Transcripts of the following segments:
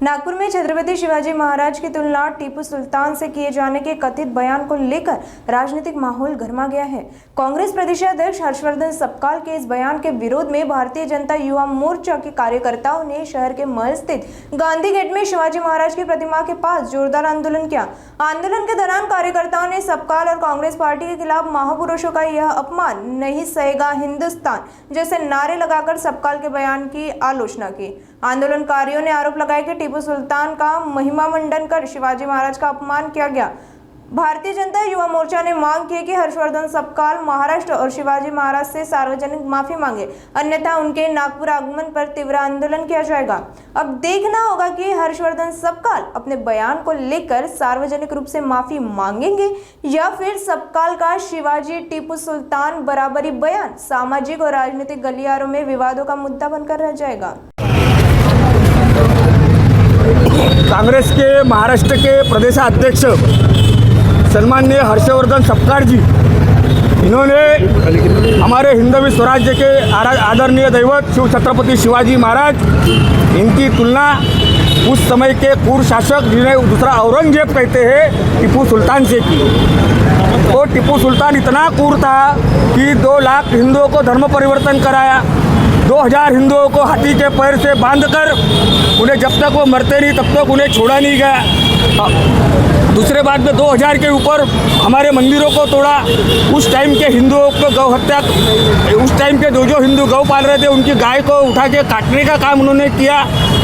नागपुर में छत्रपति शिवाजी महाराज की तुलना टीपू सुल्तान से किए जाने के कथित बयान को लेकर राजनीतिक माहौल गर्मा गया है। कांग्रेस प्रदेशाध्यक्ष हर्षवर्धन सपकाल के इस बयान के विरोध में भारतीय जनता युवा मोर्चा के कार्यकर्ताओं ने शहर के महल स्थित गांधी गेट में शिवाजी महाराज की प्रतिमा के पास जोरदार आंदोलन किया। आंदोलन के दौरान कार्यकर्ताओं ने सपकाल और कांग्रेस पार्टी के खिलाफ महापुरुषों का यह अपमान नहीं सहेगा हिंदुस्तान जैसे नारे लगाकर सपकाल के बयान की आलोचना की। आंदोलनकारियों ने आरोप लगाया कि टीपू सुल्तान का महिमा मंडन कर शिवाजी महाराज का अपमान किया गया। भारतीय जनता युवा मोर्चा ने मांग की कि हर्षवर्धन सपकाल महाराष्ट्र और शिवाजी महाराज से सार्वजनिक माफी मांगे, अन्यथा उनके नागपुर आगमन पर तीव्र आंदोलन किया जाएगा। अब देखना होगा कि हर्षवर्धन सपकाल अपने बयान को लेकर सार्वजनिक रूप से माफी मांगेंगे या फिर सपकाल का शिवाजी टीपू सुल्तान बराबरी बयान सामाजिक और राजनीतिक गलियारों में विवादों का मुद्दा बनकर रह जाएगा। कांग्रेस के महाराष्ट्र के प्रदेशाध्यक्ष सन्माननीय हर्षवर्धन सपकाल जी, इन्होंने हमारे हिंदवी स्वराज्य के आदरणीय दैवत शिव छत्रपति शिवाजी महाराज, इनकी तुलना उस समय के क्रूर शासक जिन्हें दूसरा औरंगजेब कहते हैं टीपू सुल्तान से की। तो टीपू सुल्तान इतना क्रूर था कि 2 लाख हिंदुओं को धर्म परिवर्तन कराया, 2000 हिंदुओं को हाथी के पैर से बांधकर उन्हें जब तक वो मरते नहीं तब तक उन्हें छोड़ा नहीं गया। दूसरे बात में 2000 के ऊपर हमारे मंदिरों को तोड़ा। उस टाइम के हिंदुओं को गौ हत्या, उस टाइम के जो हिंदू गौ पाल रहे थे उनकी गाय को उठा के काटने का काम उन्होंने किया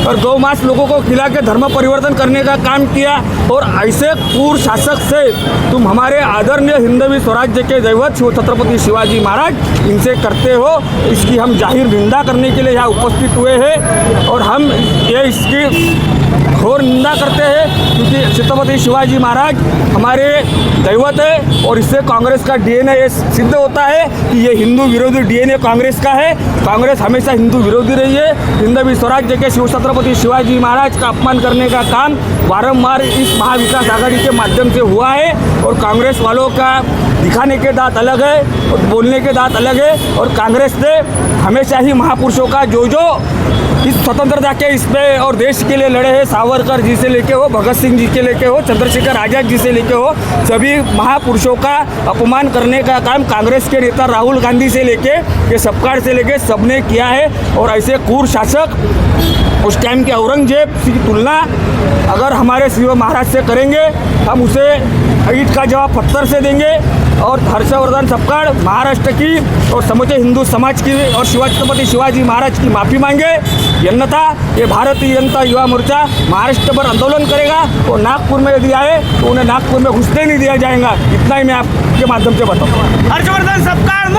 और गौ मांस लोगों को खिला के धर्म परिवर्तन करने का काम किया। और ऐसे क्रूर शासक से तुम हमारे आदरणीय हिंदवी स्वराज्य के दैवत शिव छत्रपति शिवाजी महाराज इनसे करते हो, इसकी हम जाहिर निंदा करने के लिए यहाँ उपस्थित हुए हैं। और हम ये इसकी घोर निंदा करते हैं क्योंकि छत्रपति शिवाजी महाराज हमारे दैवत है और इससे कांग्रेस का डीएनए ये सिद्ध होता है कि ये हिंदू विरोधी डीएनए कांग्रेस का है। कांग्रेस हमेशा हिंदू विरोधी रही है। हिंदवी स्वराज्य के शिव छत्रपति शिवाजी महाराज का अपमान करने का काम बारंबार इस महाविकास आघाड़ी के माध्यम से हुआ है। और कांग्रेस वालों का दिखाने के दांत अलग है और बोलने के दांत अलग है। और कांग्रेस ने हमेशा ही महापुरुषों का जो इस स्वतंत्रता के इसमें और देश के लिए लड़े हैं, सावरकर जी से लेके हो, भगत सिंह जी के लेके हो, चंद्रशेखर आजाद जी से लेके हो, सभी महापुरुषों का अपमान करने का काम कांग्रेस के नेता राहुल गांधी से लेके ये सपकाल से लेके सबने किया है। और ऐसे क्रूर शासक उस टाइम के औरंगजेब की तुलना अगर हमारे शिव महाराज से करेंगे हम उसे ईंट का जवाब पत्थर से देंगे। और हर्षवर्धन सपकाल महाराष्ट्र की और समूचे हिंदू समाज की और छत्रपति शिवाजी महाराज की माफ़ी मांगे, अन्यथा ये भारतीय जनता युवा मोर्चा महाराष्ट्र पर आंदोलन करेगा। और नागपुर में यदि आए तो उन्हें नागपुर में घुसने नहीं दिया जाएगा। इतना ही मैं आपके माध्यम से बताऊँ। हर्षवर्धन सपकाल